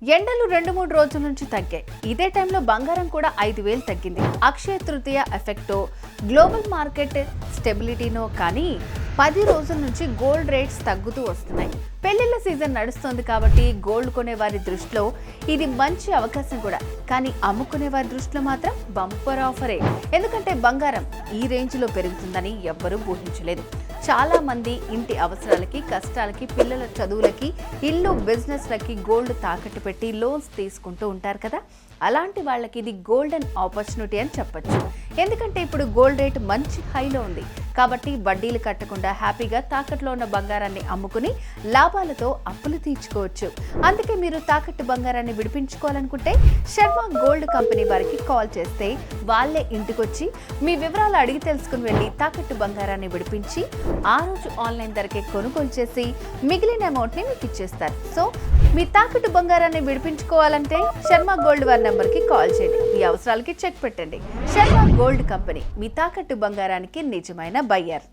ఎండలు 2-3 రోజుల నుంచి తగ్గాయి. ఇదే టైంలో బంగారం కూడా 5,000 తగ్గింది. అక్షయ తృతీయ ఎఫెక్టో, గ్లోబల్ మార్కెట్ స్టెబిలిటీనో కానీ 10 రోజుల నుంచి గోల్డ్ రేట్స్ తగ్గుతూ వస్తున్నాయి. పెళ్లిళ్ళ సీజన్ నడుస్తుంది కాబట్టి గోల్డ్ కొనే వారి దృష్టిలో ఇది మంచి అవకాశం కూడా. కానీ అమ్ముకునే వారి దృష్టిలో మాత్రం బంపర్ ఆఫరే. ఎందుకంటే బంగారం ఈ రేంజ్లో పెరుగుతుందని ఎవ్వరూ ఊహించలేదు. చాలా మంది ఇంటి అవసరాలకి, కష్టాలకి, పిల్లల చదువులకి, ఇల్లు బిజినెస్లకి గోల్డ్ తాకట్టు పెట్టి లోన్స్ తీసుకుంటూ ఉంటారు కదా. అలాంటి వాళ్ళకి ఇది గోల్డెన్ ఆపర్చునిటీ అని చెప్పొచ్చు. ఎందుకంటే ఇప్పుడు గోల్డ్ రేట్ మంచి హైలో ఉంది కాబట్టి వడ్డీలు కట్టకుండా హ్యాపీగా తాకట్లో ఉన్న బంగారాన్ని అమ్ముకుని లాభాలతో అప్పులు తీర్చుకోవచ్చు. అందుకే మీరు తాకట్టు బంగారాన్ని విడిపించుకోవాలనుకుంటే శర్మ గోల్డ్ కంపెనీ వారికి కాల్ చేస్తే వాళ్ళే ఇంటికొచ్చి మీ వివరాలు అడిగి తెలుసుకుని వెళ్ళి తాకట్టు బంగారాన్ని విడిపించి ఆ రోజు ఆన్లైన్ ధరకే కొనుగోలు చేసి మిగిలిన అమౌంట్ని మీకు ఇచ్చేస్తారు. సో మీ తాకట్టు బంగారాన్ని విడిపించుకోవాలంటే శర్మ గోల్డ్ వారి నెంబర్కి కాల్ చేయండి. మీ అవసరాలకి చెక్ పెట్టండి. శర్మ గోల్డ్ కంపెనీ మీ తాకట్టు బంగారానికి నిజమైన బయ్యర్.